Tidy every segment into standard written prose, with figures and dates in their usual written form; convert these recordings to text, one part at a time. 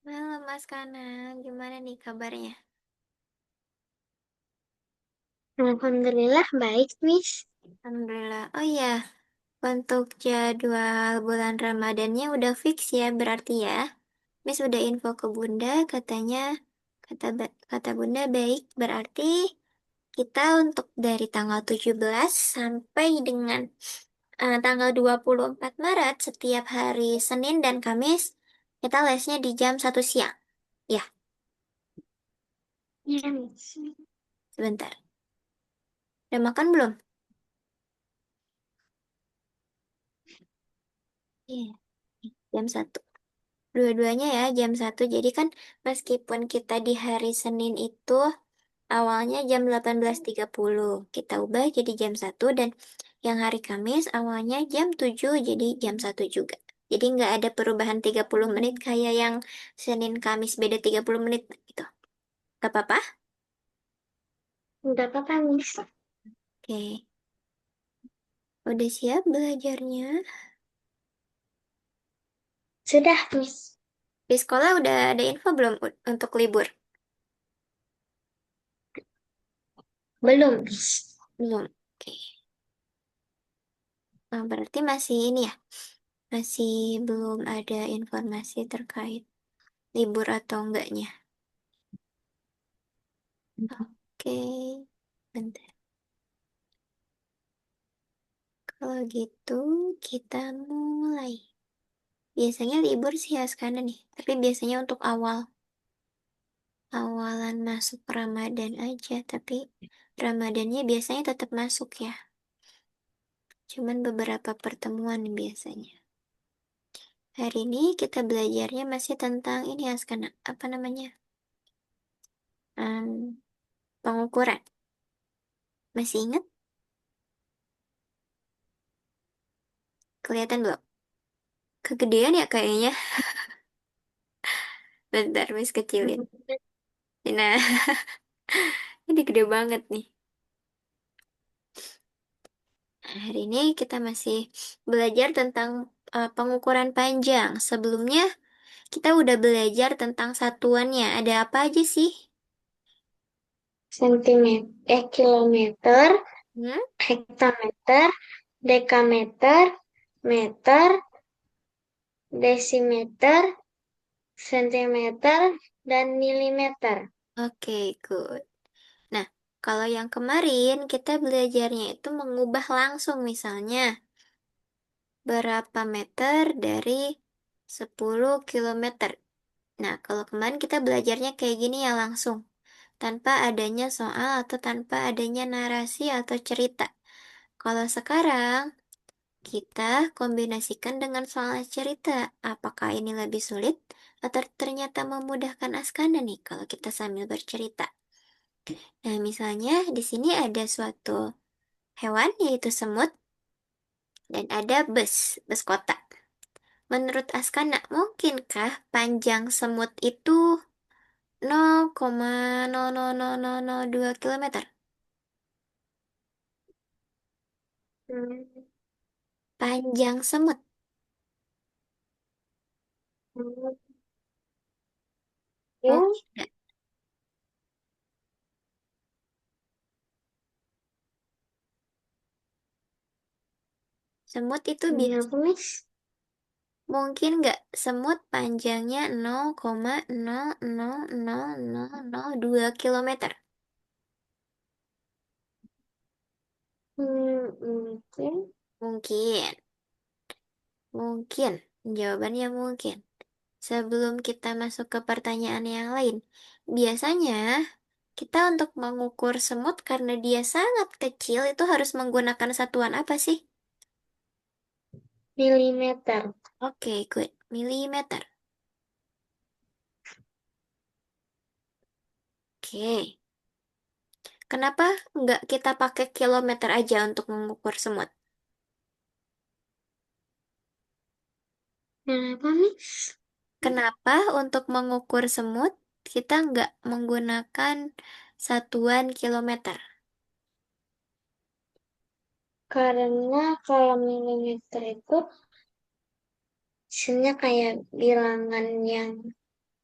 Halo Mas Kana, gimana nih kabarnya? Alhamdulillah baik, Miss. Alhamdulillah. Oh iya, untuk jadwal bulan Ramadannya udah fix ya berarti ya. Miss udah info ke Bunda, katanya kata Bunda baik. Berarti kita untuk dari tanggal 17 sampai dengan tanggal 24 Maret setiap hari Senin dan Kamis kita lesnya di jam 1 siang. Ya, Ya, Miss. sebentar. Udah makan belum? Iya, jam 1. Dua-duanya ya jam 1. Jadi kan meskipun kita di hari Senin itu awalnya jam 18.30, kita ubah jadi jam 1, dan yang hari Kamis awalnya jam 7 jadi jam 1 juga. Jadi nggak ada perubahan 30 menit kayak yang Senin Kamis beda 30 menit gitu. Gak apa-apa? Udah apa, Miss? Oke. Udah siap belajarnya? Sudah, Miss. Di sekolah udah ada info belum untuk libur? Belum, Miss. Belum. Oke. Nah, berarti masih ini ya? Masih belum ada informasi terkait libur atau enggaknya. Oke, bentar. Kalau gitu kita mulai. Biasanya libur sih ya sekarang nih, tapi biasanya untuk awalan masuk Ramadan aja, tapi Ramadannya biasanya tetap masuk ya. Cuman beberapa pertemuan biasanya. Hari ini kita belajarnya masih tentang ini ya sekarang, apa namanya? Em, Pengukuran. Masih ingat? Kelihatan belum? Kegedean ya kayaknya. Bentar, Miss kecilin. Nah, ini gede banget nih. Hari ini kita masih belajar tentang pengukuran panjang. Sebelumnya kita udah belajar tentang satuannya. Ada apa aja sih? Sentimeter, kilometer, Hmm? hektometer, dekameter, meter, desimeter, sentimeter, dan milimeter. Oke, good. Nah, kalau yang kemarin kita belajarnya itu mengubah langsung, misalnya berapa meter dari 10 kilometer. Nah, kalau kemarin kita belajarnya kayak gini ya langsung, tanpa adanya soal atau tanpa adanya narasi atau cerita. Kalau sekarang, kita kombinasikan dengan soal cerita. Apakah ini lebih sulit atau ternyata memudahkan Askana nih kalau kita sambil bercerita? Nah, misalnya di sini ada suatu hewan yaitu semut dan ada bus kota. Menurut Askana, mungkinkah panjang semut itu 0,00002 kilometer? Hmm, Panjang semut. Ya, Mungkin nggak? Semut itu biasa. apa, Miss? Mungkin nggak semut panjangnya 0,00002 kilometer? Mungkin. Mungkin. Mungkin. Jawabannya mungkin. Sebelum kita masuk ke pertanyaan yang lain, biasanya kita untuk mengukur semut karena dia sangat kecil itu harus menggunakan satuan apa sih? Milimeter. Oke, good. Milimeter. Oke. Kenapa nggak kita pakai kilometer aja untuk mengukur semut? Kenapa, Miss? Kenapa untuk mengukur semut kita nggak menggunakan satuan kilometer? Karena kalau milimeter itu sebenarnya kayak bilangan yang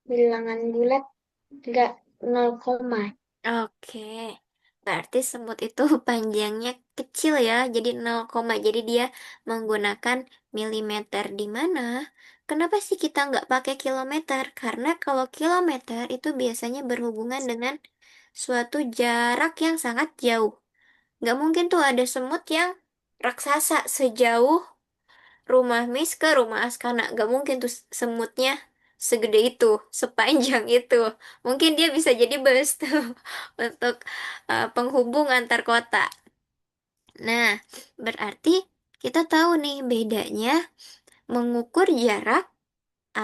bilangan bulat enggak 0 koma. Oke, berarti semut itu panjangnya kecil ya, jadi 0, jadi dia menggunakan milimeter di mana? Kenapa sih kita nggak pakai kilometer? Karena kalau kilometer itu biasanya berhubungan dengan suatu jarak yang sangat jauh. Nggak mungkin tuh ada semut yang raksasa sejauh rumah Miss ke rumah Askana. Nggak mungkin tuh semutnya segede itu, sepanjang itu. Mungkin dia bisa jadi bus tuh untuk penghubung antar kota. Nah, berarti kita tahu nih bedanya mengukur jarak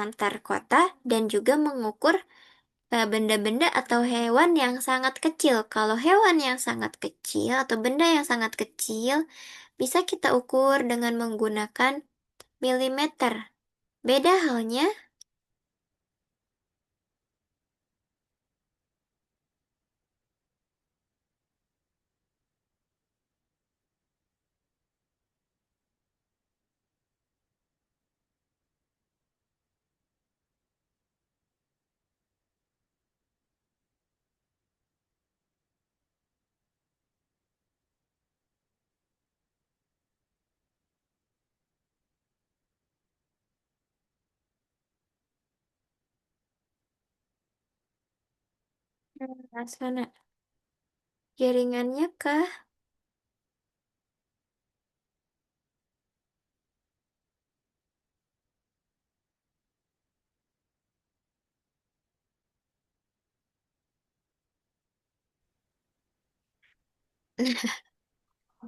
antar kota dan juga mengukur benda-benda atau hewan yang sangat kecil. Kalau hewan yang sangat kecil atau benda yang sangat kecil bisa kita ukur dengan menggunakan milimeter. Beda halnya, Asana, jaringannya kah?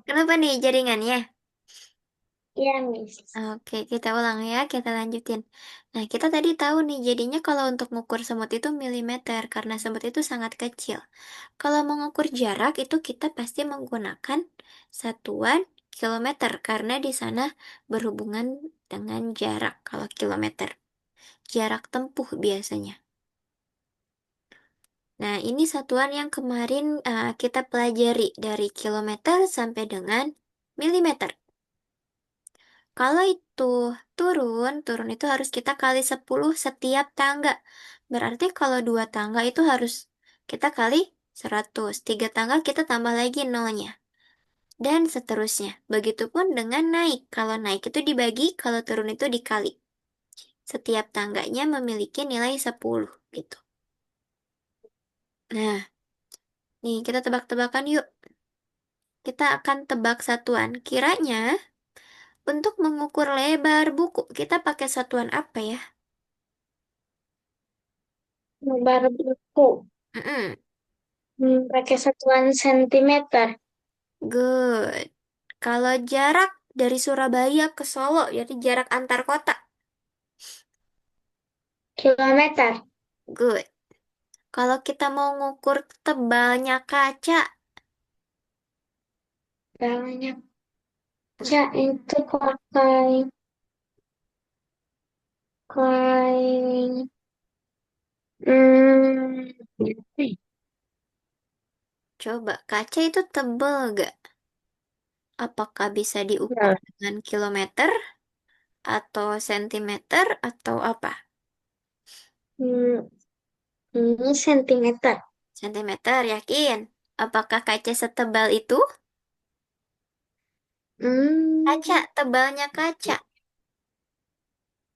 Kenapa nih jaringannya? Iya, Miss. Oke, kita ulang ya, kita lanjutin. Nah, kita tadi tahu nih, jadinya kalau untuk mengukur semut itu milimeter, karena semut itu sangat kecil. Kalau mengukur jarak itu kita pasti menggunakan satuan kilometer, karena di sana berhubungan dengan jarak, kalau kilometer. Jarak tempuh biasanya. Nah, ini satuan yang kemarin kita pelajari dari kilometer sampai dengan milimeter. Kalau itu turun itu harus kita kali 10 setiap tangga. Berarti kalau dua tangga itu harus kita kali 100. Tiga tangga kita tambah lagi nolnya. Dan seterusnya. Begitupun dengan naik. Kalau naik itu dibagi, kalau turun itu dikali. Setiap tangganya memiliki nilai 10 gitu. Nah, nih kita tebak-tebakan yuk. Kita akan tebak satuan. Kiranya untuk mengukur lebar buku, kita pakai satuan apa ya? Lebar buku. Mm-mm. Pakai satuan sentimeter. Good. Kalau jarak dari Surabaya ke Solo, jadi jarak antar kota. Kilometer. Good. Kalau kita mau ngukur tebalnya kaca, Banyak. nah, Ya, itu pakai hmm, coba kaca itu tebal gak? Apakah bisa diukur ya, dengan kilometer atau sentimeter atau apa? hmm, ini sentimeter. Sentimeter, yakin? Apakah kaca setebal itu? Kaca, Hmm, tebalnya kaca.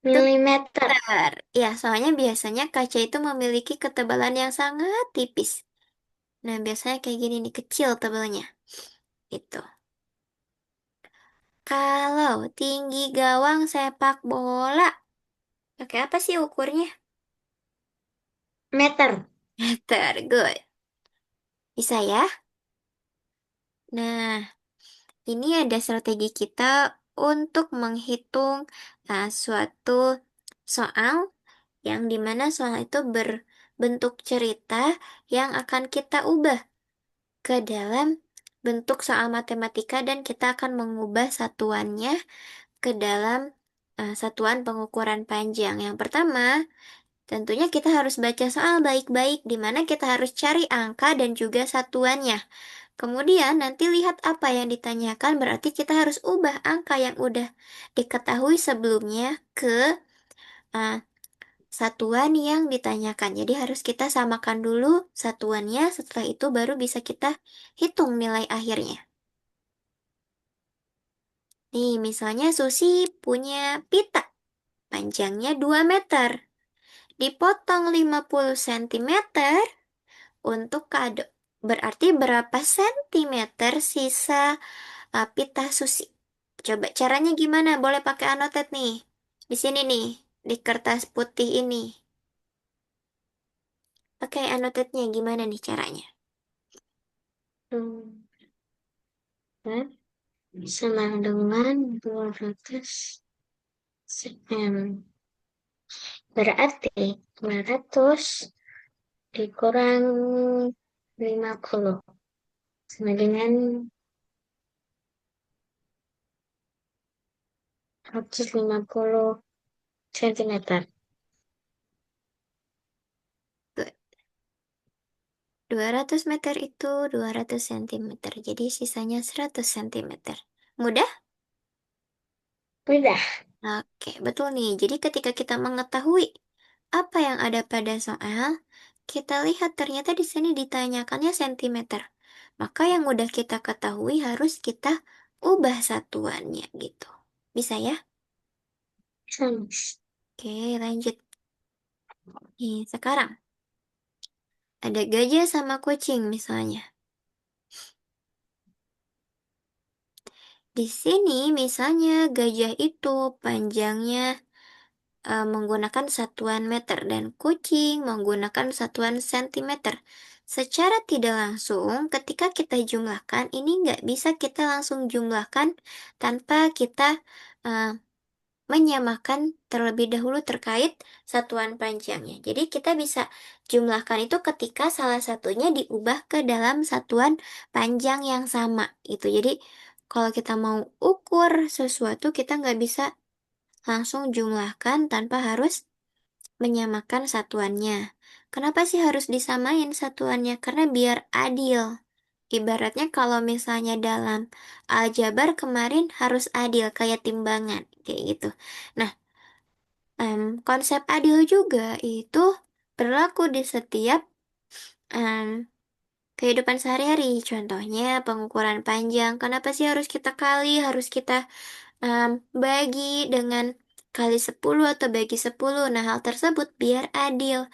Itu milimeter. benar. Ya, soalnya biasanya kaca itu memiliki ketebalan yang sangat tipis. Nah, biasanya kayak gini nih, kecil tebalnya. Itu. Kalau tinggi gawang sepak bola, pakai apa sih ukurnya? Meter. Meter, good. Bisa ya? Nah, ini ada strategi kita untuk menghitung suatu soal yang dimana soal itu berbentuk cerita yang akan kita ubah ke dalam bentuk soal matematika dan kita akan mengubah satuannya ke dalam satuan pengukuran panjang. Yang pertama, tentunya kita harus baca soal baik-baik di mana kita harus cari angka dan juga satuannya. Kemudian nanti lihat apa yang ditanyakan berarti kita harus ubah angka yang udah diketahui sebelumnya ke uh, satuan yang ditanyakan. Jadi harus kita samakan dulu satuannya, setelah itu baru bisa kita hitung nilai akhirnya. Nih, misalnya Susi punya pita, panjangnya 2 meter. Dipotong 50 sentimeter untuk kado. Berarti berapa sentimeter sisa pita Susi? Coba caranya gimana? Boleh pakai anotet nih. Di sini nih, di kertas putih ini. Pakai anotetnya gimana nih caranya? Hmm, ya, sama dengan 200 cm. Berarti 200 dikurang 50 sama dengan 150 cm. Good. 200 meter itu 200 sentimeter. Jadi sisanya 100 sentimeter. Mudah? Udah, Oke, betul nih. Jadi ketika kita mengetahui apa yang ada pada soal, kita lihat ternyata di sini ditanyakannya sentimeter. Maka yang mudah kita ketahui harus kita ubah satuannya gitu. Bisa ya? sama. Oke, lanjut. Nih, sekarang ada gajah sama kucing misalnya. Di sini misalnya gajah itu panjangnya menggunakan satuan meter dan kucing menggunakan satuan sentimeter. Secara tidak langsung, ketika kita jumlahkan, ini nggak bisa kita langsung jumlahkan tanpa kita eh, menyamakan terlebih dahulu terkait satuan panjangnya. Jadi kita bisa jumlahkan itu ketika salah satunya diubah ke dalam satuan panjang yang sama gitu. Jadi kalau kita mau ukur sesuatu, kita nggak bisa langsung jumlahkan tanpa harus menyamakan satuannya. Kenapa sih harus disamain satuannya? Karena biar adil. Ibaratnya kalau misalnya dalam aljabar kemarin harus adil kayak timbangan kayak gitu. Nah, konsep adil juga itu berlaku di setiap em, kehidupan sehari-hari. Contohnya pengukuran panjang. Kenapa sih harus kita kali, harus kita em, bagi dengan kali 10 atau bagi 10. Nah, hal tersebut biar adil,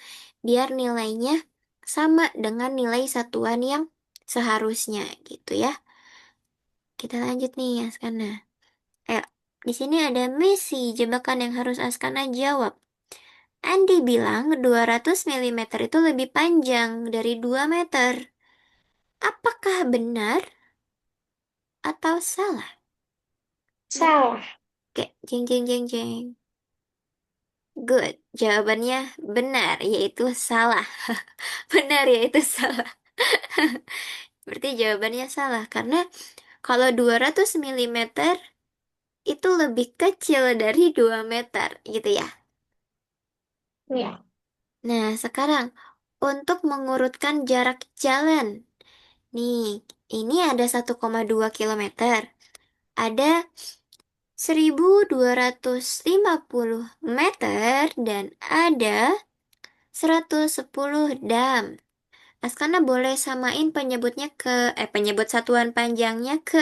biar nilainya sama dengan nilai satuan yang seharusnya gitu ya. Kita lanjut nih, Askana. Ayo, di sini ada misi jebakan yang harus Askana jawab. Andi bilang 200 milimeter itu lebih panjang dari 2 meter. Apakah benar atau salah? Salah. Oke, jeng jeng jeng jeng. Good. Jawabannya benar, yaitu salah. Benar, yaitu salah. Berarti jawabannya salah, karena kalau 200 milimeter itu lebih kecil dari 2 meter, gitu ya. Ya, Nah, sekarang untuk mengurutkan jarak jalan. Nih, ini ada 1,2 kilometer. Ada 1.250 meter dan ada 110 dam. Askana boleh samain penyebut satuan panjangnya ke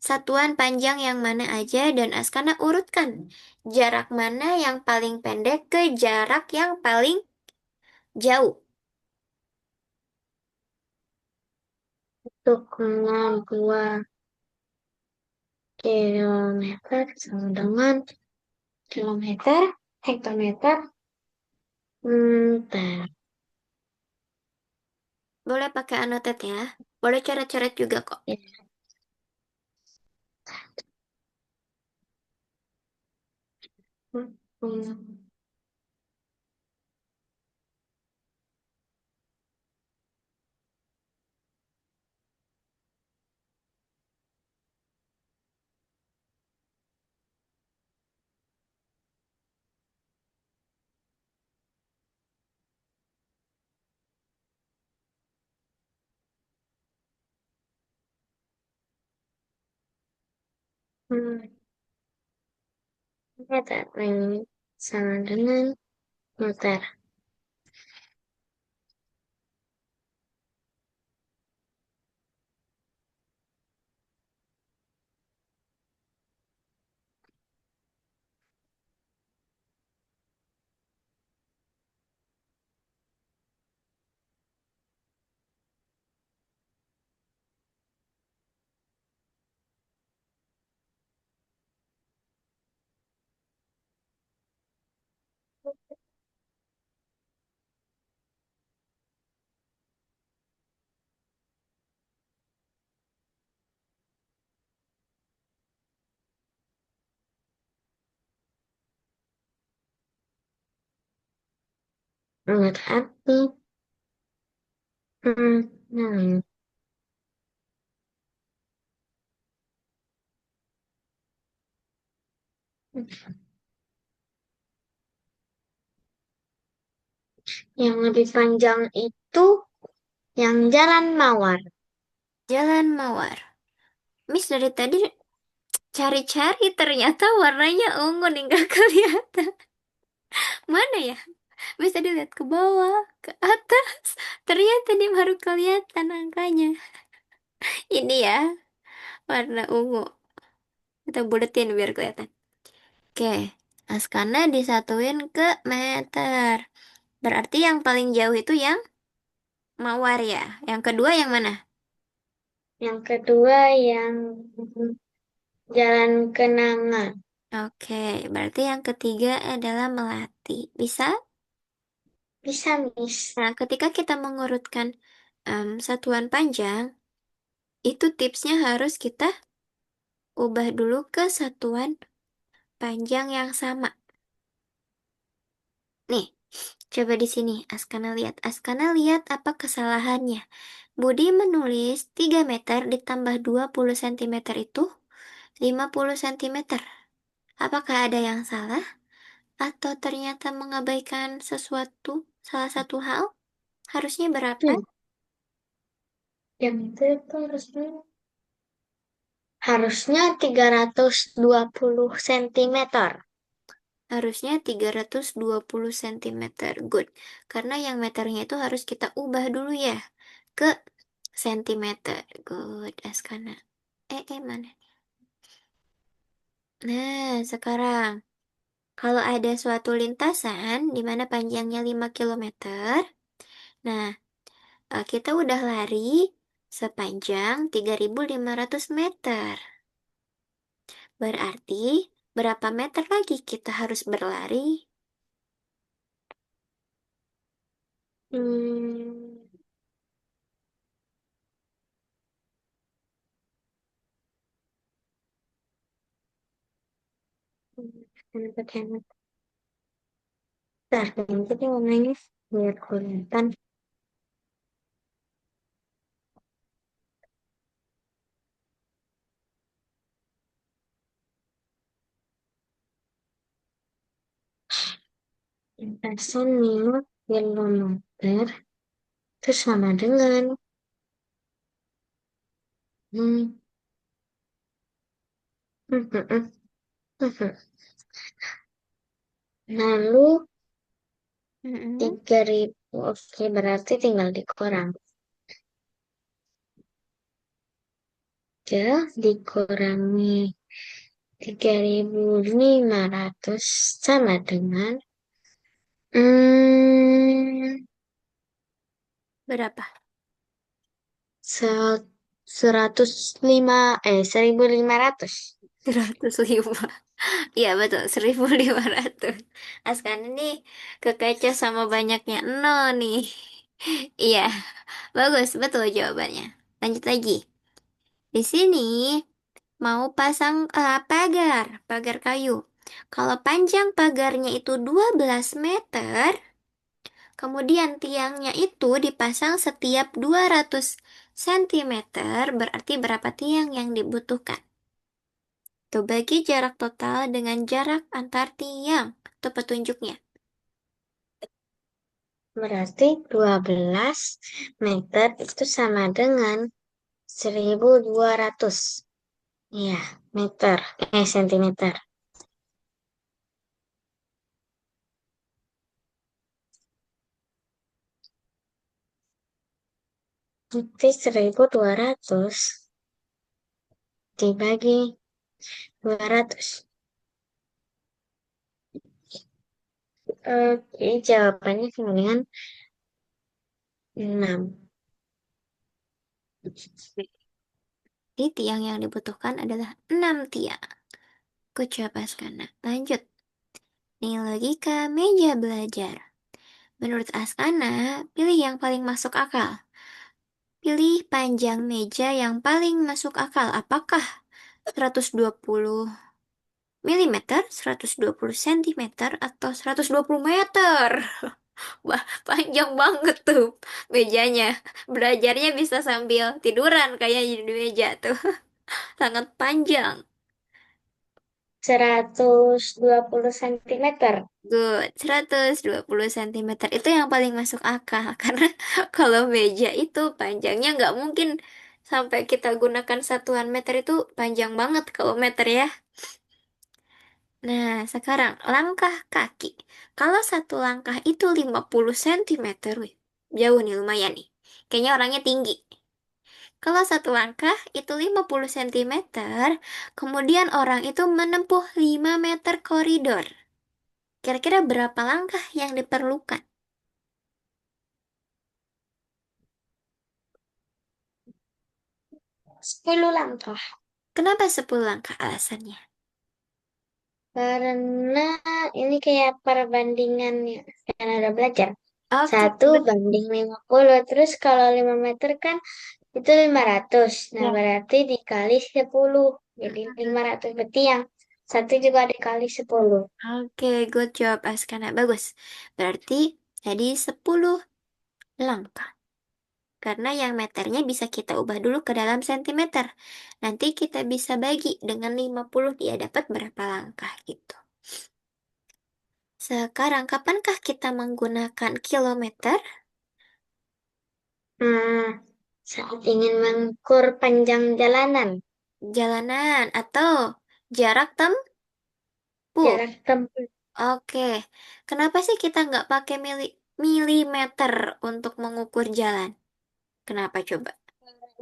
satuan panjang yang mana aja dan Askana urutkan jarak mana yang paling pendek ke jarak yang paling jauh. 1,2 kilometer sama dengan kilometer, hektometer, bentar. Boleh pakai anotet ya. Boleh coret-coret juga kok. Ya, hmm, hmm, kata ini sama dengan Meter. Berarti, nah, yang lebih panjang itu yang Jalan Mawar. Jalan Mawar. Miss dari tadi cari-cari ternyata warnanya ungu nih nggak kelihatan. Mana ya? Miss tadi lihat ke bawah, ke atas. Ternyata dia baru kelihatan angkanya. Ini ya, warna ungu. Kita buletin biar kelihatan. Oke, Askana disatuin ke meter. Berarti yang paling jauh itu yang Mawar ya. Yang kedua yang mana? Yang kedua yang Jalan Kenangan. Oke, berarti yang ketiga adalah Melati. Bisa? Bisa, Miss. Nah, ketika kita mengurutkan satuan panjang, itu tipsnya harus kita ubah dulu ke satuan panjang yang sama. Nih, coba di sini Askana lihat apa kesalahannya. Budi menulis 3 meter ditambah 20 cm itu 50 cm. Apakah ada yang salah? Atau ternyata mengabaikan salah satu hal? Harusnya berapa? Hmm, yang itu harusnya 320 cm. Harusnya 320 cm. Good. Karena yang meternya itu harus kita ubah dulu ya ke sentimeter. Good, Askana. Mana? Nah, sekarang kalau ada suatu lintasan di mana panjangnya 5 km, nah kita udah lari sepanjang 3.500 meter. Berarti berapa meter lagi kita harus berlari? Hmm, hemat. Bentar, nanti dia ngomongnya biar kelihatan. Lintasan 5 km itu sama dengan hmm, hmm, hmm, hmm, hmm. Lalu Mm-mm. 3.000, oke, berarti tinggal dikurang. Ya, dikurangi 3.500 sama dengan hmm, Berapa? se- 1.500. 105. Iya betul, 1.500. Askan ini kekecoh sama banyaknya nol nih. Iya, bagus, betul jawabannya. Lanjut lagi. Di sini mau pasang pagar kayu. Kalau panjang pagarnya itu 12 meter, kemudian tiangnya itu dipasang setiap 200 cm, berarti berapa tiang yang dibutuhkan? Tuh, bagi jarak total dengan jarak antar tiang. Itu petunjuknya. Berarti 12 meter itu sama dengan 1.200. Ya, meter. Sentimeter. Nanti 1.200 dibagi 200. Oke, jawabannya kemudian 6. Jadi tiang yang dibutuhkan adalah 6 tiang. Good Askana. Lanjut. Nih logika meja belajar. Menurut Askana, pilih yang paling masuk akal. Pilih panjang meja yang paling masuk akal. Apakah 120 milimeter, 120 sentimeter, atau 120 meter? Wah, panjang banget tuh mejanya. Belajarnya bisa sambil tiduran kayak di meja tuh. Sangat panjang. 120 sentimeter. Good, 120 cm itu yang paling masuk akal. Karena kalau meja itu panjangnya nggak mungkin sampai kita gunakan satuan meter itu panjang banget kalau meter ya. Nah, sekarang langkah kaki. Kalau satu langkah itu 50 cm, wih, jauh nih lumayan nih. Kayaknya orangnya tinggi. Kalau satu langkah itu 50 cm, kemudian orang itu menempuh 5 meter koridor. Kira-kira berapa langkah yang diperlukan? 10 langkah. Kenapa 10 langkah alasannya? Karena ini kayak perbandingannya. Kan ada belajar. Oke, 1 banding 50. Terus kalau 5 meter kan itu 500. Nah, ya. berarti dikali 10. Jadi 500 berarti yang satu juga dikali 10. Oke, good job Askana. Bagus. Berarti tadi 10 langkah. Karena yang meternya bisa kita ubah dulu ke dalam sentimeter. Nanti kita bisa bagi dengan 50 dia dapat berapa langkah gitu. Sekarang, kapankah kita menggunakan kilometer? Hmm, saat ingin mengukur panjang jalanan, Jalanan atau jarak tempuh? jarak tempuh Oke, kenapa sih kita nggak pakai milimeter untuk mengukur jalan? Kenapa coba?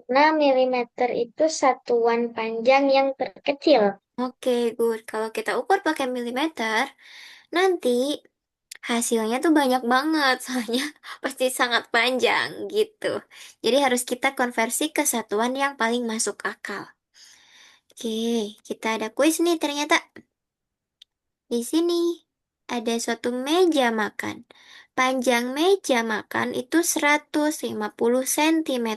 6 milimeter itu satuan panjang yang terkecil. Oke, good. Kalau kita ukur pakai milimeter, nanti hasilnya tuh banyak banget, soalnya pasti sangat panjang gitu. Jadi harus kita konversi ke satuan yang paling masuk akal. Oke, kita ada kuis nih ternyata. Di sini ada suatu meja makan. Panjang meja makan itu 150 cm.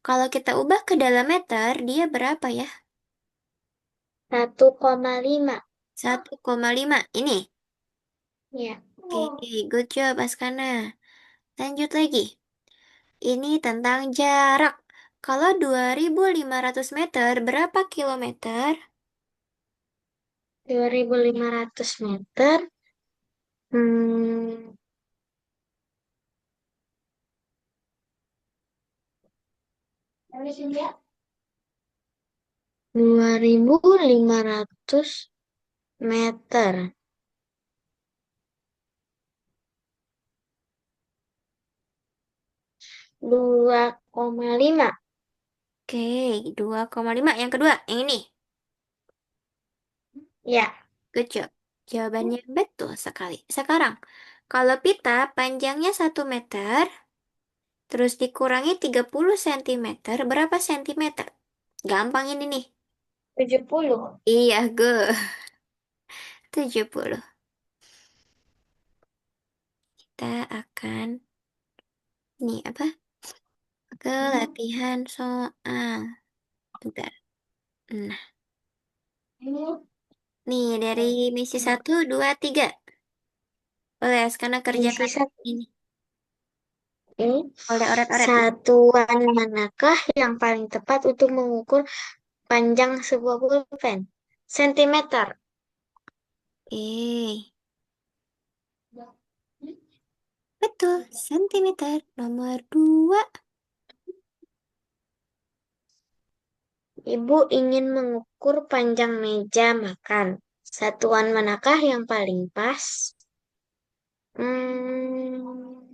Kalau kita ubah ke dalam meter, dia berapa ya? 1,5. 1,5. Ini. Ya. Oke, good job Askana. Lanjut lagi. Ini tentang jarak. Kalau 2.500 meter, berapa kilometer? 2.500 meter. Hmm, Habis ini ya. 2.500 meter. 2,5. Oke, 2,5. Yang kedua, yang ini. Ya, Good job. Jawabannya betul sekali. Sekarang, kalau pita panjangnya 1 meter, terus dikurangi 30 cm, berapa sentimeter? Gampang ini nih. 70. Iya, good. 70. Kita akan, nih apa? Ke latihan soal. Bentar. Nah, nih dari misi 1, 2, 3. Boleh, sekarang Misi kerjakan satu ini. ini. Boleh oret-oret. Satuan manakah yang paling tepat untuk mengukur panjang sebuah pulpen? Sentimeter. Betul, sentimeter nomor 2. Ibu ingin mengukur panjang meja makan. Satuan manakah yang paling pas? Hmm,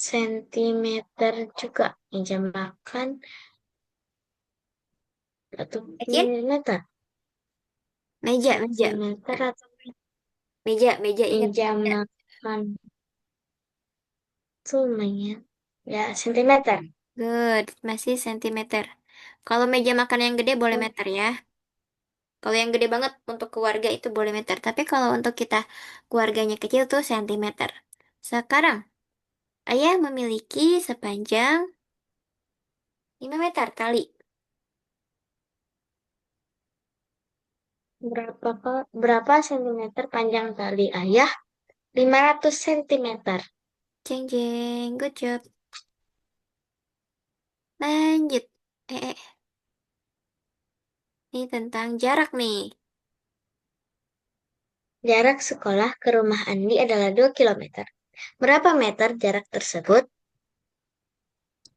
sentimeter juga. Meja makan atau Yakin? milimeter? Meja, meja, Sentimeter atau meja, meja, ingat. meja Meja. makan itu lumayan. Ya, sentimeter. Good, masih sentimeter. Kalau meja makan yang gede boleh meter ya. Kalau yang gede banget untuk keluarga itu boleh meter. Tapi kalau untuk kita keluarganya kecil tuh sentimeter. Sekarang, ayah memiliki sepanjang 5 meter kali. Berapa sentimeter panjang tali ayah? 500 sentimeter. Jeng jeng, good job. Lanjut. Ini tentang jarak nih. Jarak sekolah ke rumah Andi adalah 2 kilometer. Berapa meter jarak tersebut?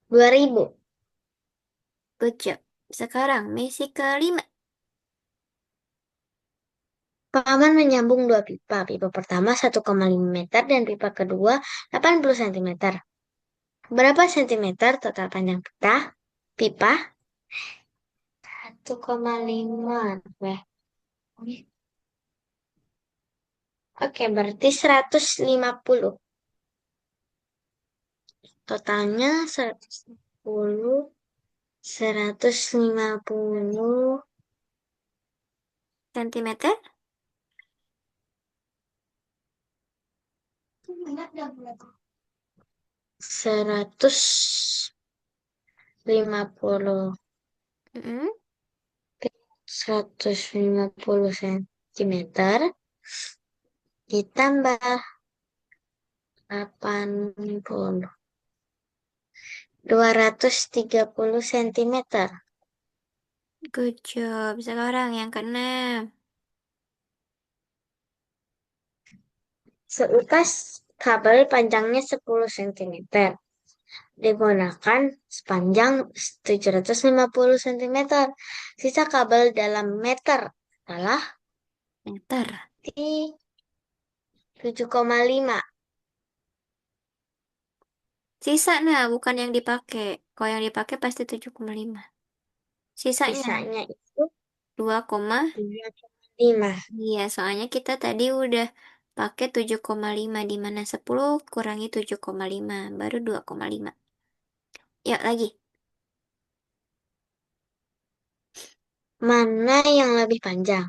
2000. Good job. Sekarang misi kelima. Paman menyambung dua pipa. Pipa pertama 1,5 meter dan pipa kedua 80 sentimeter. Berapa sentimeter total panjang pipa? Pipa 1,5. Weh. Oke, berarti 150. Totalnya 110, 150, Sentimeter? 150, Mm-mm. 150 sentimeter ditambah 80, 230 sentimeter. Good job. Sekarang yang keenam. Seutas kabel panjangnya 10 sentimeter digunakan sepanjang 750 sentimeter. Sisa kabel dalam meter adalah Meter. di 7,5. Sisa nah, bukan yang dipakai. Kalau yang dipakai pasti 7,5. Sisanya Sisanya itu 2, 2,5. iya, soalnya kita tadi udah pakai 7,5 di mana 10 kurangi 7,5 baru 2,5. Yuk lagi. Mana yang lebih panjang?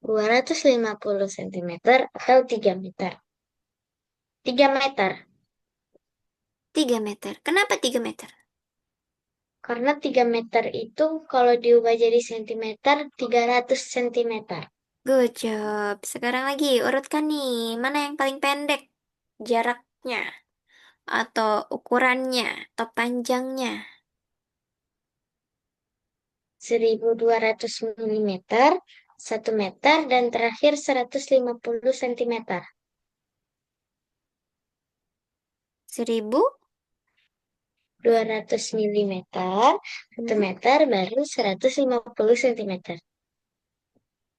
250 sentimeter atau 3 meter? 3 meter. 3 meter. Kenapa 3 meter? Karena 3 meter itu kalau diubah jadi sentimeter, 300 sentimeter. Good job. Sekarang lagi urutkan nih. Mana yang paling pendek? Jaraknya atau ukurannya atau panjangnya? 1200 milimeter, 1 meter, dan terakhir 150 sentimeter. 1000? 200 milimeter, satu Hmm? meter, baru 150 sentimeter.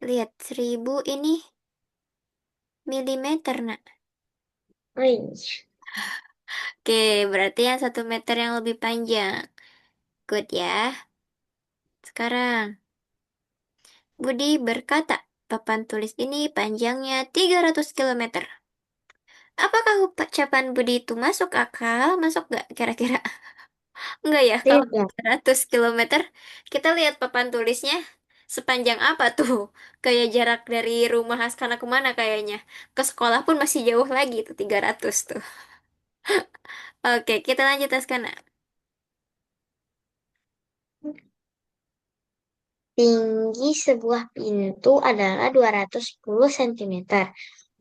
Lihat 1000 ini milimeter, nak. Wih, Oke, berarti yang 1 meter yang lebih panjang. Good ya. Sekarang, Budi berkata, papan tulis ini panjangnya 300 kilometer. Apakah ucapan Budi itu masuk akal? Masuk gak kira-kira? Enggak ya, kalau tidak. 100 kilometer, kita lihat papan tulisnya sepanjang apa tuh? Kayak jarak dari rumah Haskana kemana kayaknya. Ke sekolah pun masih jauh lagi tuh, 300 tuh. Oke, kita lanjut Haskana. Tinggi sebuah pintu adalah 210 sentimeter.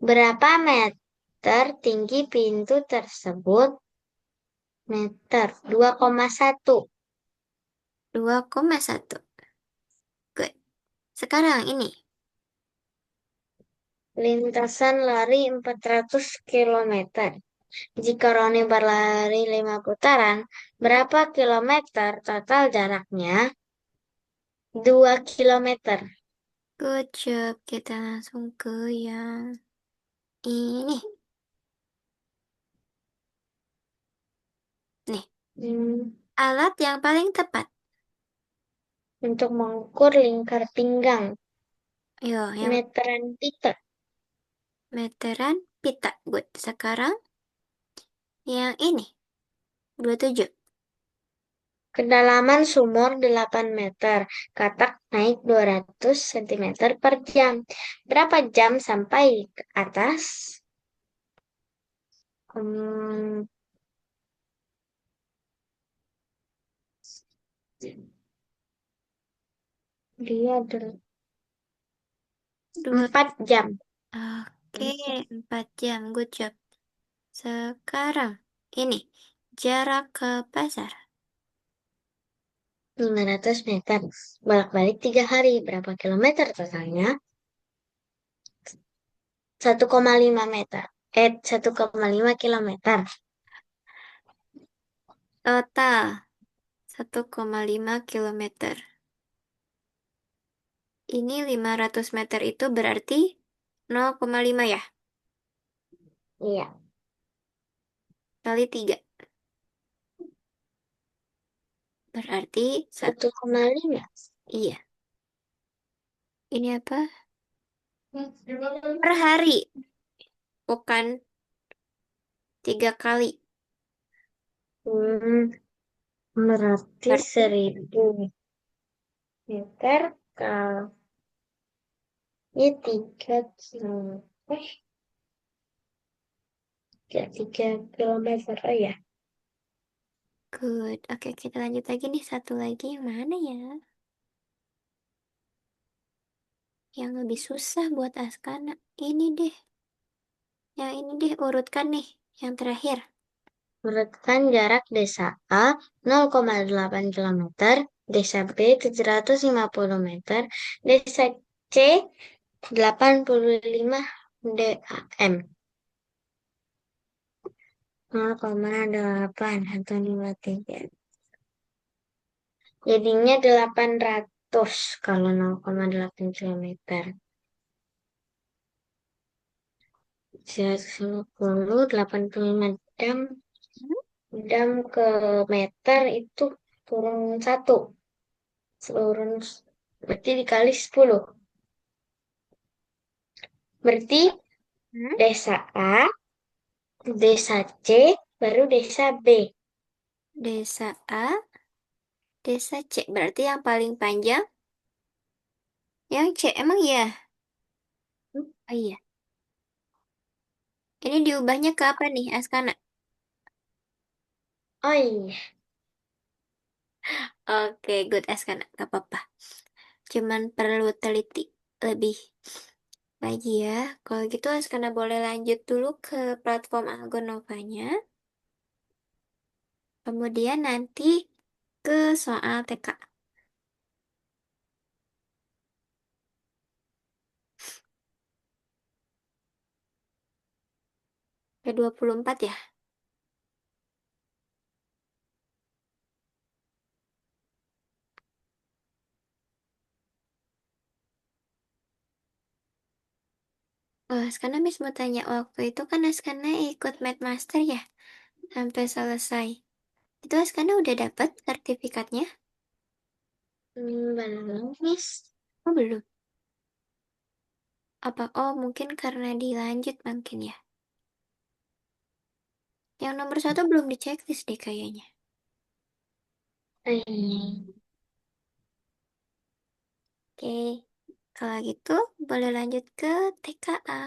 Berapa meter tinggi pintu tersebut? Meter 2,1. 2,1. Good. Sekarang ini, Lintasan lari 400 kilometer. Jika Roni berlari 5 putaran, berapa kilometer total jaraknya? 2 kilometer. good job. Kita langsung ke yang ini. Nih, Hmm, alat yang paling tepat. untuk mengukur lingkar pinggang. Yo, yang Meteran pita. meteran pita. Good. Sekarang yang ini, 27. Kedalaman sumur 8 meter. Katak naik 200 cm per jam. Berapa jam sampai ke atas? Hmm, dia adalah Dua. 4 jam. Oke, 4 jam. Good job. Sekarang ini, jarak ke pasar. 500 meter. Bolak-balik 3 hari. Berapa kilometer totalnya? 1,5 meter. 1,5 kilometer. Total 1,5 kilometer. Ini 500 meter itu berarti 0,5 ya? Iya. Kali 3. Berarti satu. 1,5. Iya. Ini apa? Per hari. Bukan 3 kali. Hmm, berarti Berarti 1.000 meter kali 3 kilometer. 3 kilometer. Oh ya. good. Oke, kita lanjut lagi nih. Satu lagi yang mana ya? Yang lebih susah buat Askana. Ini deh. Yang ini deh urutkan nih. Yang terakhir. Urutkan jarak desa A 0,8 kilometer, desa B 750 meter, desa C 85 DAM. 0,8153. Jadinya 800 kalau 0,8 kilometer. 150, 85 jam. Jam ke meter itu turun 1. Turun berarti dikali 10. Berarti Hmm? desa A, desa C, baru desa B. Desa A, desa C. Berarti yang paling panjang yang C. Emang ya? Oh iya. Ini diubahnya ke apa nih, Askana? Oh iya, Oke, good Askana. Gak apa-apa. Cuman perlu teliti lebih lagi ya. Kalau gitu Askana boleh lanjut dulu ke platform Algonovanya. Kemudian nanti ke soal TK. Ke 24 ya. Oh, Askana Miss mau tanya, waktu itu kan Askana ikut Math Master ya? Sampai selesai. Itu Askana udah dapat sertifikatnya? belum, Miss. Oh, belum. Apa? Oh, mungkin karena dilanjut mungkin ya. Yang nomor 1 belum diceklis deh kayaknya. Eh, Oke, kalau gitu boleh lanjut ke TKA.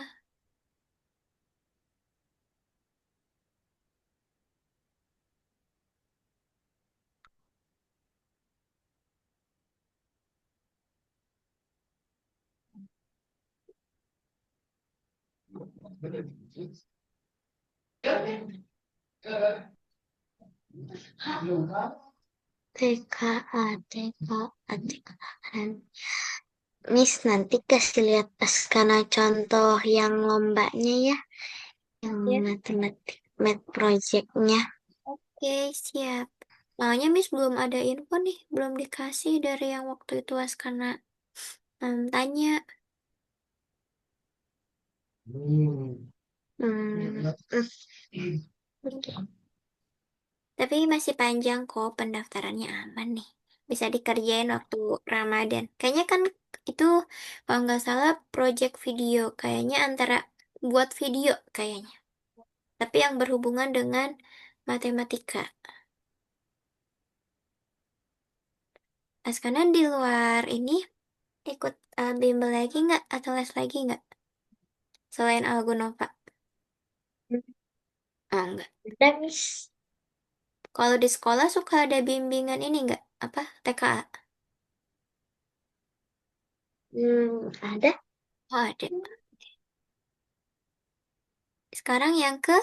TKA, TKA, TKA. Miss nanti kasih lihat Askana contoh yang lombanya ya, yang Ya. matematik, math projectnya. Oke, siap. Soalnya Miss belum ada info nih, belum dikasih dari yang waktu itu Askana tanya. Hmm. Oke. Tapi masih panjang kok, pendaftarannya aman nih. Bisa dikerjain waktu Ramadan. Kayaknya kan itu kalau nggak salah project video. Kayaknya antara buat video kayaknya. Tapi yang berhubungan dengan matematika. Askana di luar ini ikut bimbel lagi nggak atau les lagi nggak? Selain Algonova? Oh, enggak. Ada, Miss. Kalau di sekolah suka ada bimbingan ini nggak? Apa? TKA? Ada Oh, ada. Sekarang yang ke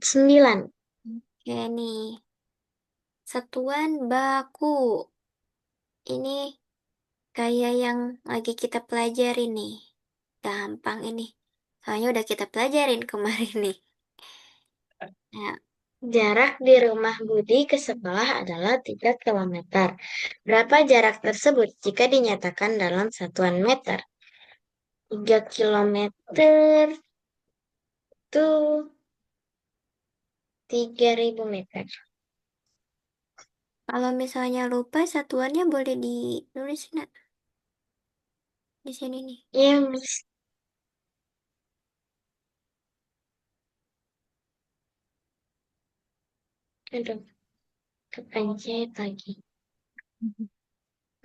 9. ya nih, satuan baku. Ini kayak yang lagi kita pelajari nih. Gampang ini. Soalnya udah kita pelajarin kemarin nih. Nah, Jarak di rumah Budi ke sekolah adalah 3 kilometer. Berapa jarak tersebut jika dinyatakan dalam satuan meter? 3 kilometer itu 3.000 meter. kalau misalnya lupa satuannya boleh ditulis nak di sini nih. Iya, Miss. Aduh, kepencet lagi.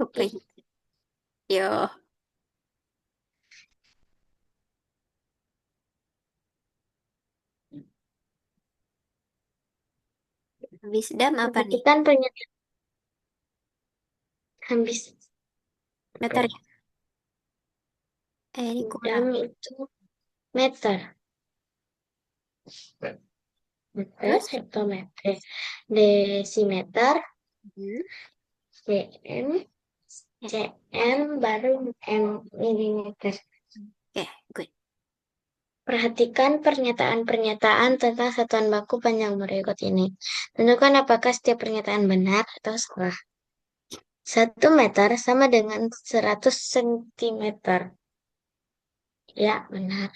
Oke. Ih, Yo, habis dam apa nih? perhatikan pernyataan habis Meter ya? Ini jam kurang. itu meter. Meter, Terus? hektometer, desimeter, Hmm. cm, Ya. cm, baru milimeter. Oke, good. Perhatikan pernyataan-pernyataan tentang satuan baku panjang berikut ini. Tentukan apakah setiap pernyataan benar atau salah. 1 meter sama dengan 100 sentimeter. Ya, benar.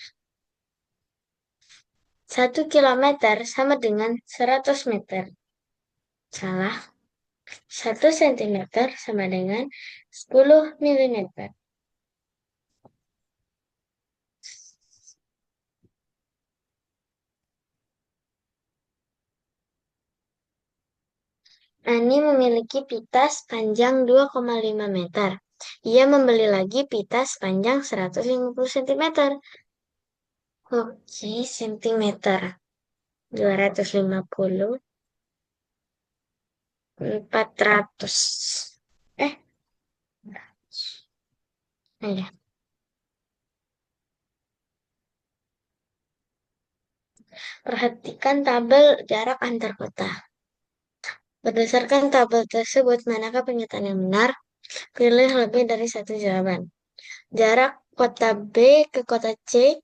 1 kilometer sama dengan 100 meter. Salah. 1 sentimeter sama dengan 10 milimeter. Ani memiliki pita sepanjang 2,5 meter. Ia membeli lagi pita sepanjang 150 cm. Oke, sentimeter. 250, 400. Eh, ya. Perhatikan tabel jarak antar kota. Berdasarkan tabel tersebut, manakah pernyataan yang benar? Pilih lebih dari satu jawaban. Jarak kota B ke kota C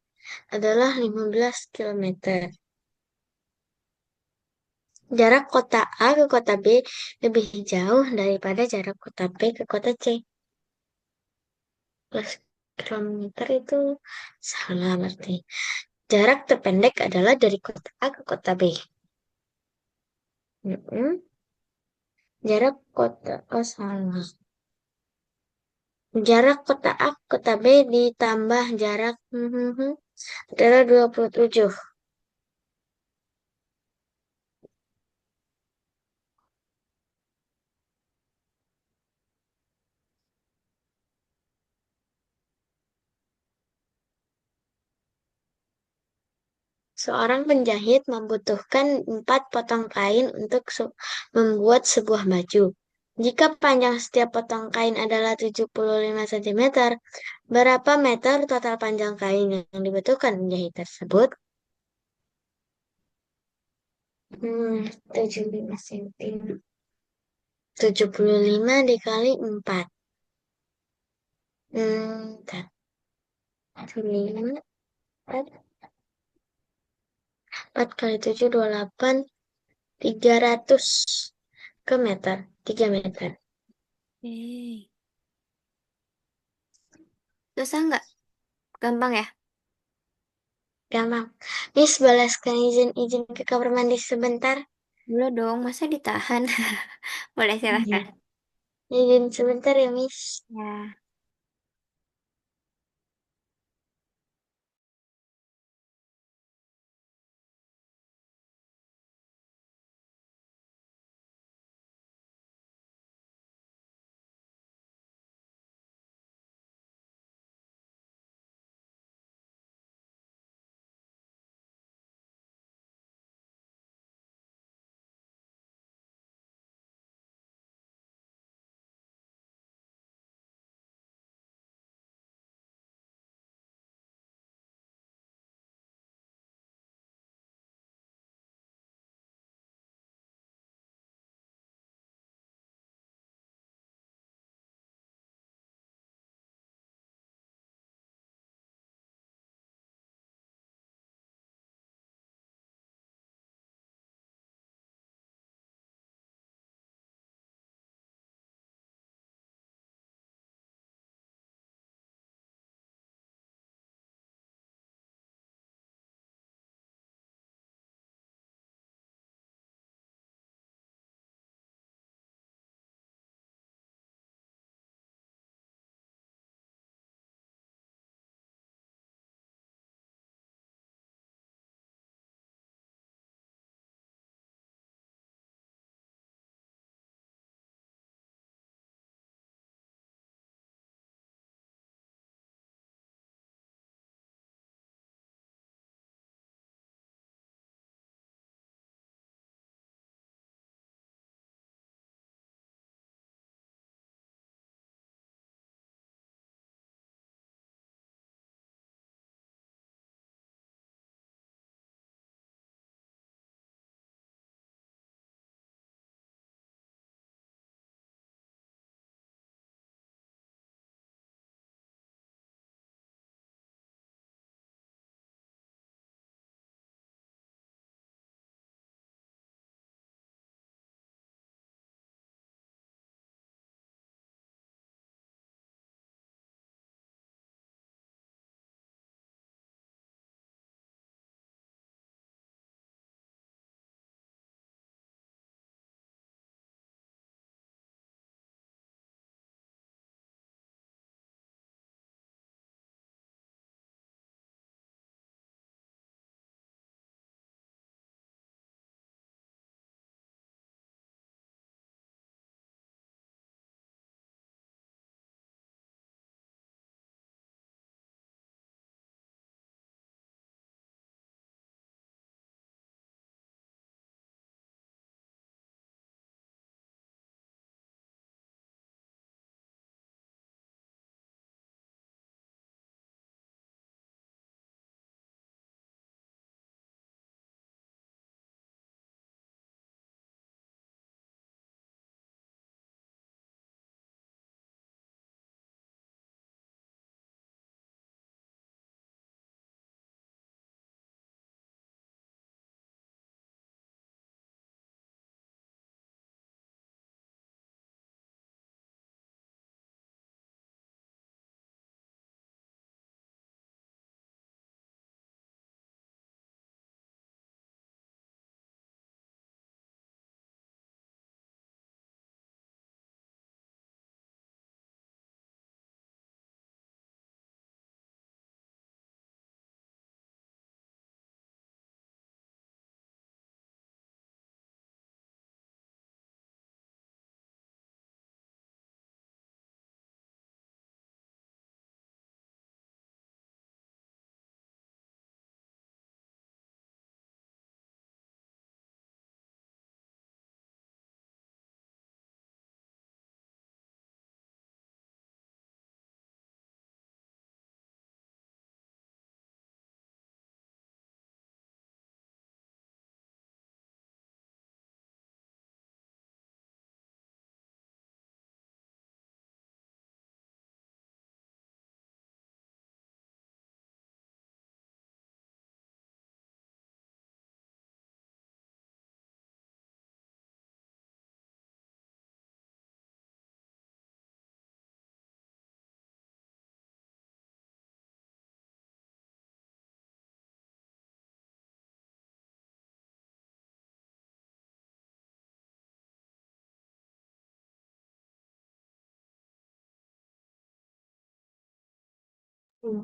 adalah 15 kilometer. Jarak kota A ke kota B lebih jauh daripada jarak kota B ke kota C. 15 kilometer itu salah berarti. Jarak terpendek adalah dari kota A ke kota B. Mm-mm. Jarak kota, oh salah. Jarak kota A ke kota B ditambah jarak adalah 27. Seorang penjahit membutuhkan 4 potong kain untuk membuat sebuah baju. Jika panjang setiap potong kain adalah 75 cm, berapa meter total panjang kain yang dibutuhkan penjahit tersebut? 75 cm. 75 dikali 4. Bentar. 75, 4 kali 7, 28, 300 ke meter. 3 meter. Oke. Susah nggak? Gampang ya? gampang. Miss, bolehkan izin-izin ke kamar mandi sebentar? Boleh dong, masa ditahan? Boleh, Iya. silahkan. Izin sebentar ya, Miss. Ya.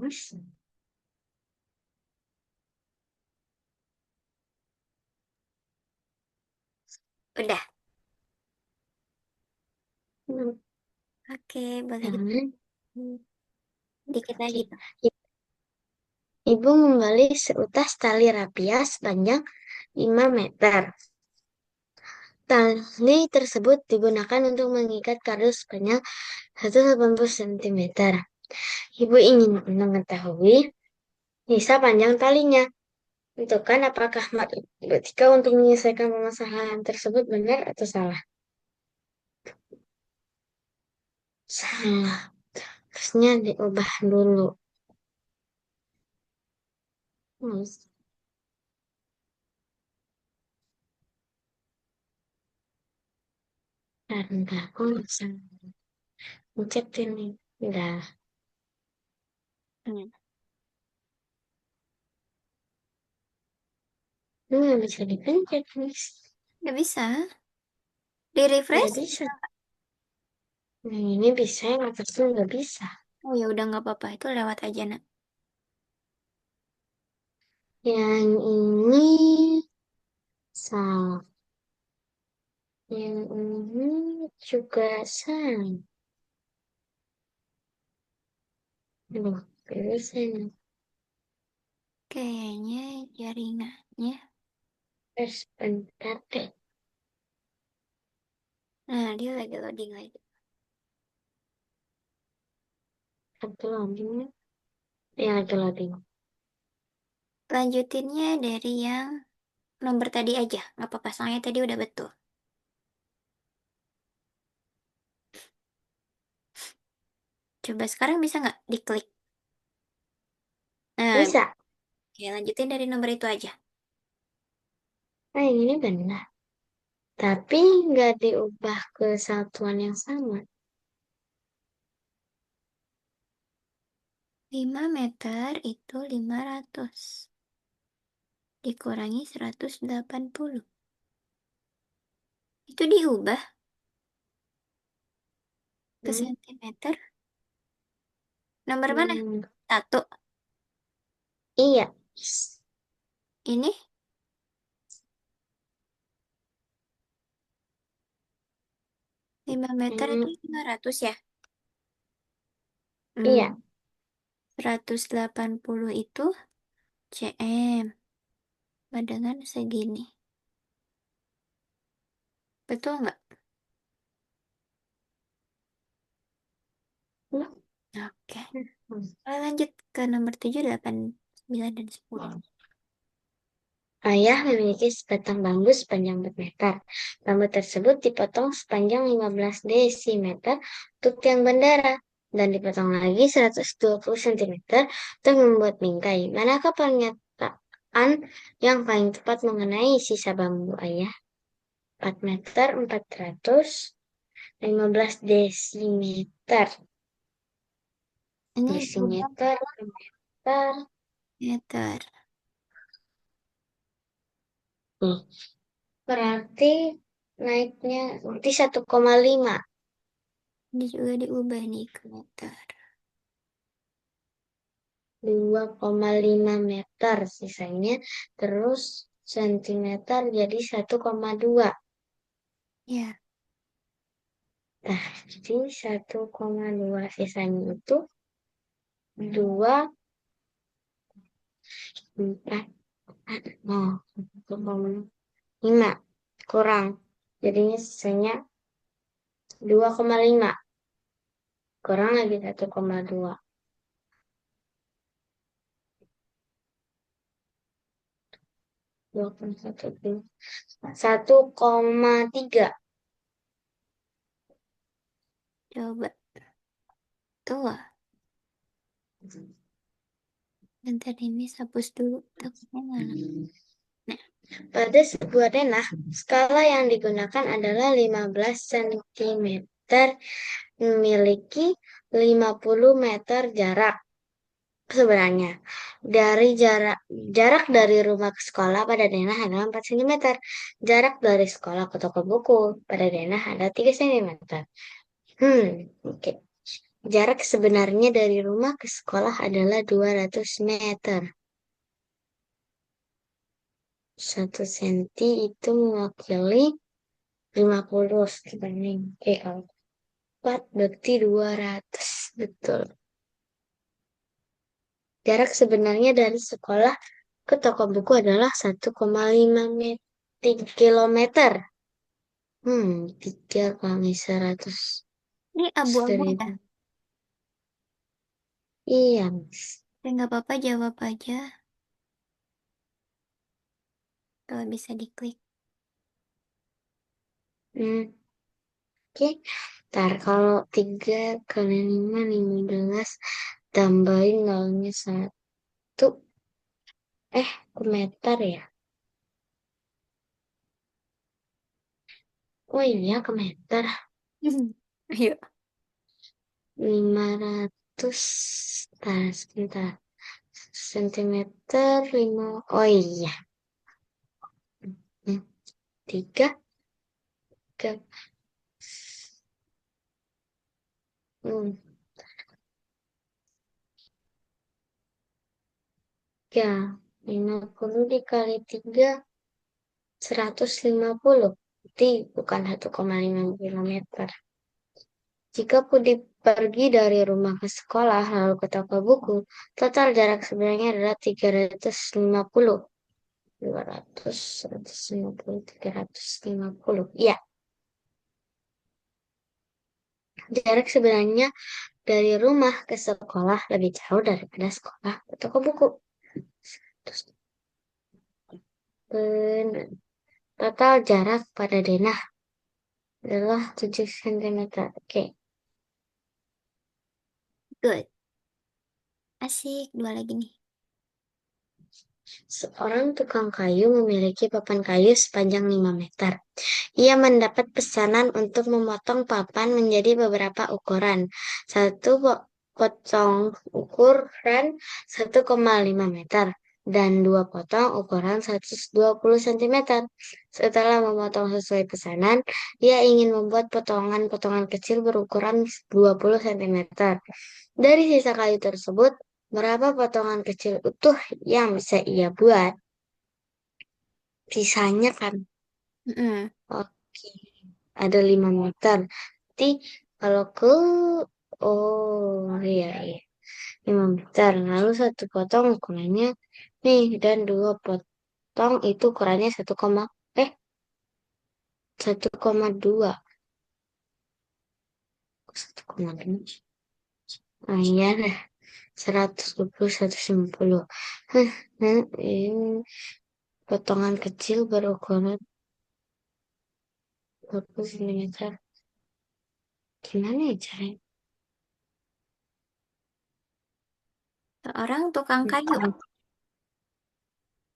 Mas. Udah. Hmm, Oke, boleh di Jangan. dikit lagi Oke. tuh. Ibu membeli seutas tali rapia sepanjang 5 meter. Tali tersebut digunakan untuk mengikat kardus sepanjang 180 cm. Ibu ingin mengetahui sisa panjang talinya. Tentukan apakah matematika untuk menyelesaikan permasalahan tersebut benar atau salah. Salah. Harusnya diubah dulu. Hmm, Bentar, aku bisa ngecek ini. Udah. Hmm. Ini nggak bisa dipencet, Miss. Nggak bisa. Di Nggak refresh? bisa. Yang ini bisa, yang atasnya nggak bisa. Oh ya udah nggak apa-apa. Itu lewat aja, nak. Yang ini salah. Yang ini juga salah. Aduh, nggak bisa nih. Kayaknya jaringannya. Sebentar deh. Nah, dia lagi loading lagi. Satu lagi. Ya, lagi loading. Lanjutinnya dari yang nomor tadi aja. Nggak apa-apa, soalnya tadi udah betul. Coba sekarang bisa nggak diklik? Nah, Bisa. oke, lanjutin dari nomor itu aja. Nah, yang ini benar. Tapi nggak diubah ke satuan yang sama. 5 meter itu 500. Dikurangi 180. Itu diubah ke Hmm. sentimeter. Nomor mana? Hmm, 1. iya. Ini 5 meter Hmm, itu 500 ya? iya. Hmm, 180 itu cm. Badangan segini. Betul nggak? Oke. Hmm. Lanjut ke nomor 7, 8, 9, dan 10. Ayah memiliki sebatang bambu sepanjang 4 meter. Bambu tersebut dipotong sepanjang 15 desimeter untuk tiang bendera dan dipotong lagi 120 cm untuk membuat bingkai. Manakah pernyataan yang paling tepat mengenai sisa bambu ayah? 4 meter 415 desimeter. Ini diubah Desimeter per meter. meter. Nih, berarti naiknya berarti 1,5. Ini juga diubah nih ke meter. 2,5 meter sisanya, terus sentimeter jadi 1,2. Ya, Nah, jadi 1,2 sisanya itu 2, 4, oh, 1,5 kurang. Jadinya sisanya 2,5 kurang lagi 1,2. 1,3. coba. Tuh, bentar ini hapus dulu. Takutnya malam. Nah, Pada sebuah denah, skala yang digunakan adalah 15 cm, memiliki 50 meter jarak sebenarnya. Jarak dari rumah ke sekolah pada denah adalah 4 cm. Jarak dari sekolah ke toko buku pada denah adalah 3 cm. Oke. Jarak sebenarnya dari rumah ke sekolah adalah 200 meter. 1 senti itu mewakili 50 dibanding kalau 4 berarti 200. Betul. Jarak sebenarnya dari sekolah ke toko buku adalah 1,5 kilometer. 3 kali 100 Ini abu-abu ya? 1.000. Iya, Miss. Ya nggak apa-apa, jawab aja. Kalau bisa diklik. Hmm, oke. Ntar kalau 3 kali 5, 15. Tambahin nolnya 1. Ke meter ya? Oh iya, ke meter. Ayo. 500. Sebentar. Sentimeter 5. Oh iya. Hmm, Tiga. Tiga. Hmm, tiga. 50 dikali 3. 150. Berarti bukan 1,5 kilometer. Jika Budi pergi dari rumah ke sekolah lalu ke toko buku, total jarak sebenarnya adalah 350. 200, 150, 350. Iya, jarak sebenarnya dari rumah ke sekolah lebih jauh daripada sekolah ke toko buku. Terus, total jarak pada denah adalah 7 cm. Oke. Good. Asik. Dua lagi nih. Seorang tukang kayu memiliki papan kayu sepanjang 5 meter. Ia mendapat pesanan untuk memotong papan menjadi beberapa ukuran. Satu potong ukuran 1,5 meter dan dua potong ukuran 120 cm. Setelah memotong sesuai pesanan, ia ingin membuat potongan-potongan kecil berukuran 20 cm. Dari sisa kayu tersebut, berapa potongan kecil utuh yang bisa ia buat? Sisanya kan. Mm-mm. Oke, ada 5 meter. Berarti kalau oh iya, iya. 5 meter. Lalu satu potong ukurannya nih, dan dua potong itu ukurannya 1,2. 1,2. Ah iya deh. 120, 150. Ini potongan kecil berukuran 20 cm. Gimana ya caranya? Seorang tukang kayu.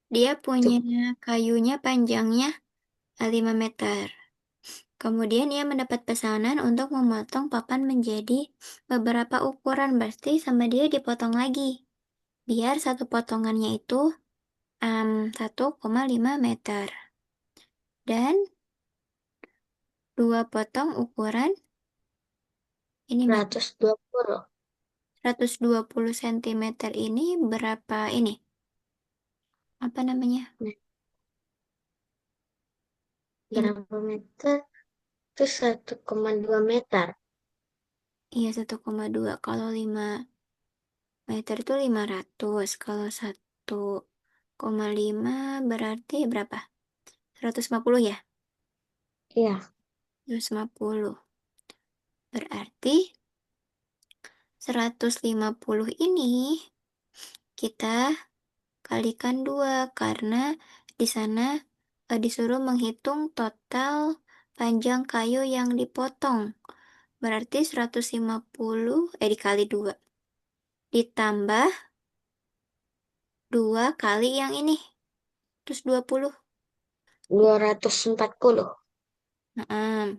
Dia punya Tuh, kayunya panjangnya 5 meter. Kemudian ia mendapat pesanan untuk memotong papan menjadi beberapa ukuran. Berarti sama dia dipotong lagi. Biar satu potongannya itu 1,5 meter. Dan dua potong ukuran ini berapa? 120. 120 cm ini berapa ini? Apa namanya? Nah, Ini berapa meter? Itu 1,2 meter. iya 1,2. Kalau 5 meter itu 500. Kalau 1,5 berarti berapa? 150 ya? Iya, 150. Berarti 150 ini kita kalikan 2 karena di sana disuruh menghitung total panjang kayu yang dipotong. Berarti 150 dikali 2 ditambah 2 kali yang ini. Terus 20. 240. Nah,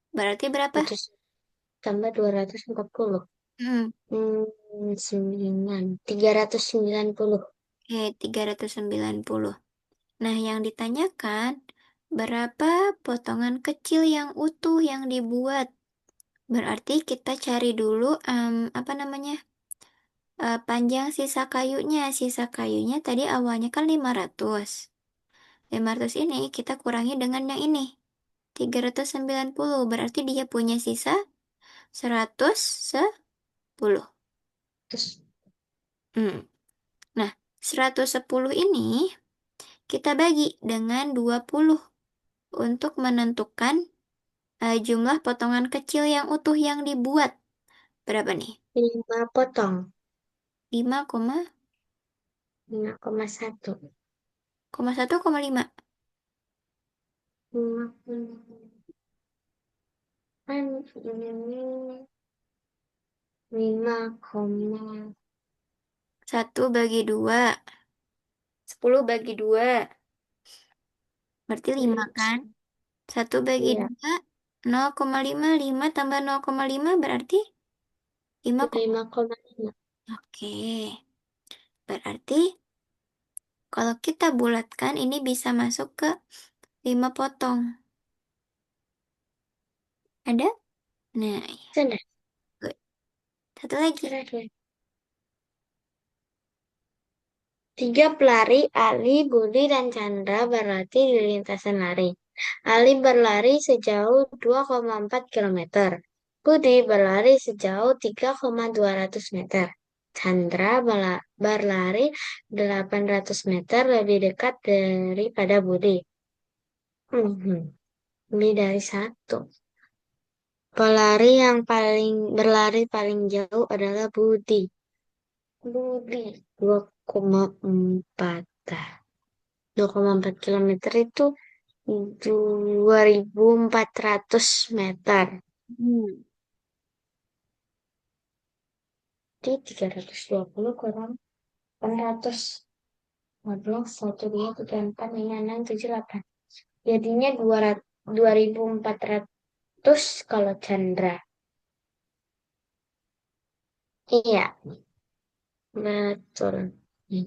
berarti berapa? 1 tambah 240. Hmm, 9. 390. oke, 390. Nah, yang ditanyakan berapa potongan kecil yang utuh yang dibuat? Berarti kita cari dulu apa namanya? Panjang sisa kayunya. Sisa kayunya tadi awalnya kan 500. 500 ini kita kurangi dengan yang ini. 390. Berarti dia punya sisa 110. Terus Hmm. Nah, 110 ini kita bagi dengan 20 untuk menentukan jumlah potongan kecil yang utuh yang dibuat. Berapa nih? 5 potong. 5,1,5. 5,1. 5, kan ini 5, 1 bagi 2. 10 bagi 2. Berarti 5 kan? 1 bagi iya, 2. 0,5. 5 tambah 0,5 berarti 5. 5,5. Oke. Berarti kalau kita bulatkan ini bisa masuk ke 5 potong. Ada? Nah, iya. Sudah, Good. Satu lagi. sudah. Tiga pelari, Ali, Budi, dan Chandra berlatih di lintasan lari. Ali berlari sejauh 2,4 kilometer. Budi berlari sejauh 3,200 meter. Chandra berlari 800 meter lebih dekat daripada Budi. Mhm, Lebih dari satu. Pelari yang berlari paling jauh adalah Budi. Budi 2,4. 2,4 kilometer itu 2.400 meter. Hmm. Jadi 320 kurang 800. Waduh, 1, 2, 3, 4, 5, 6, 7, 8. Jadinya 2.400 kalau Chandra. Iya, betul. Hmm.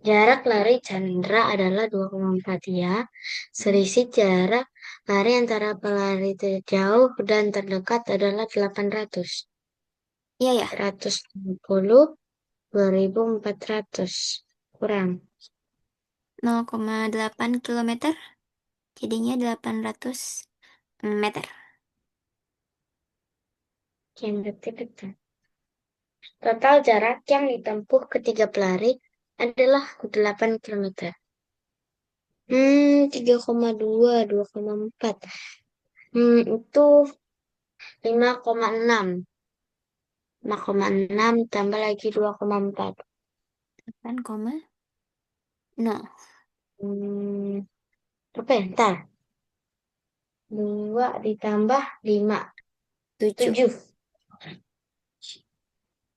Jarak lari Chandra adalah 2,4 ya. Selisih jarak lari antara pelari terjauh dan terdekat adalah 800. Iya ya, 120, 2.400. Kurang. 0,8 kilometer. Jadinya 800 meter. Yang dekat-dekat. Total jarak yang ditempuh ketiga pelari adalah 8 kilometer. 3,2, 2,4. Itu 5,6. 5,6 tambah lagi 2,4. 8,0. Hmm, Apa ya? Ntar. 2 ditambah 5. 7. 7.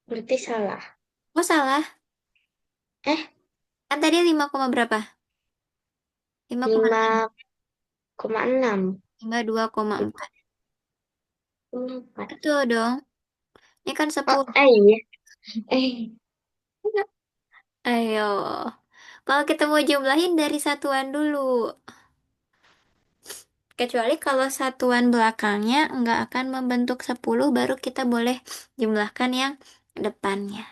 Berarti salah. Oh salah. Eh, Kan tadi 5, berapa? 5,6. 5,6. 52,4. 4. Betul dong. Ini kan Oh, 10. iya. Eh, Ayo. Kalau kita mau jumlahin dari satuan dulu. Kecuali kalau satuan belakangnya nggak akan membentuk 10, baru kita boleh jumlahkan yang depannya.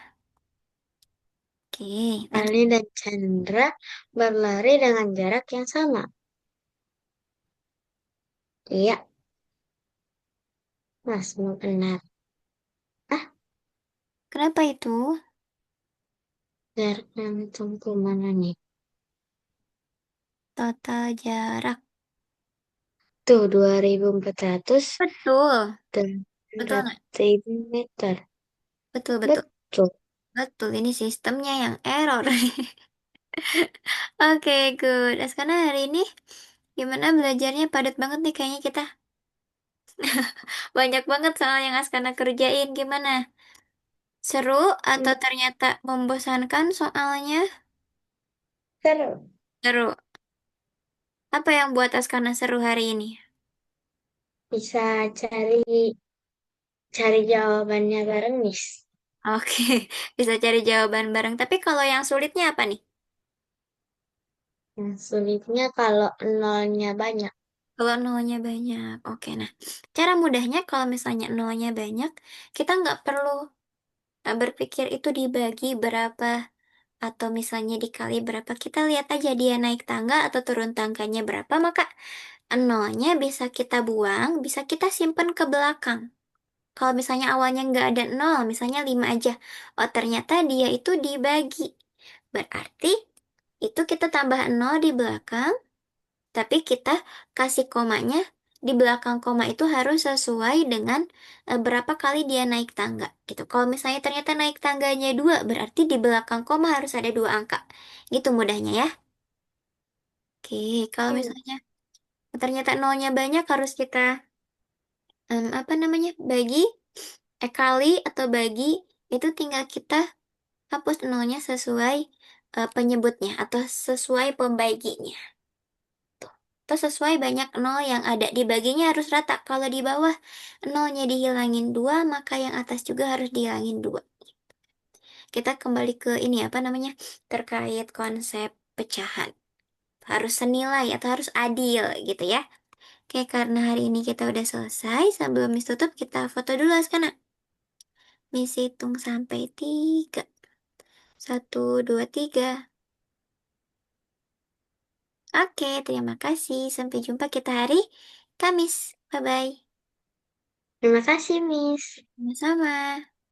Oke, lanjut. Ali dan Chandra berlari dengan jarak yang sama. Iya, Mas, mau benar. Ah, Kenapa itu? jarak yang tempuh mana nih? Total jarak. Tuh, 2.400 Betul. dan Betul nggak? 4.000 meter. Betul, betul. Betul. Betul, ini sistemnya yang error. Oke, good. Karena hari ini gimana belajarnya padat banget nih kayaknya kita. Banyak banget soal yang Askana kerjain. Gimana? Seru Hmm, atau ternyata membosankan soalnya? Seru. Seru. Apa yang buat Askana seru hari ini? Bisa cari cari jawabannya bareng, Miss. Oke, bisa cari jawaban bareng. Tapi kalau yang sulitnya apa nih? Yang sulitnya kalau nolnya banyak. Kalau nolnya banyak. Oke, nah. Cara mudahnya kalau misalnya nolnya banyak, kita nggak perlu berpikir itu dibagi berapa atau misalnya dikali berapa. Kita lihat aja dia naik tangga atau turun tangganya berapa, maka nolnya bisa kita buang, bisa kita simpan ke belakang. Kalau misalnya awalnya nggak ada nol, misalnya 5 aja. Oh, ternyata dia itu dibagi. Berarti itu kita tambah nol di belakang, tapi kita kasih komanya di belakang koma itu harus sesuai dengan berapa kali dia naik tangga gitu. Kalau misalnya ternyata naik tangganya 2, berarti di belakang koma harus ada 2 angka. Gitu mudahnya ya. Oke, kalau Hmm. misalnya ternyata nolnya banyak harus kita apa namanya? Kali atau bagi itu tinggal kita hapus nolnya sesuai penyebutnya atau sesuai pembaginya. Tuh. Atau sesuai banyak nol yang ada. Dibaginya harus rata. Kalau di bawah nolnya dihilangin 2, maka yang atas juga harus dihilangin 2. Kita kembali ke ini apa namanya? Terkait konsep pecahan. Harus senilai atau harus adil gitu ya. Oke, karena hari ini kita udah selesai. Sebelum tutup, kita foto dulu sekarang. Misi hitung sampai 3. 1, 2, 3. Oke, terima kasih. Sampai jumpa kita hari Kamis. Bye-bye. Terima kasih, Miss. Sama-sama.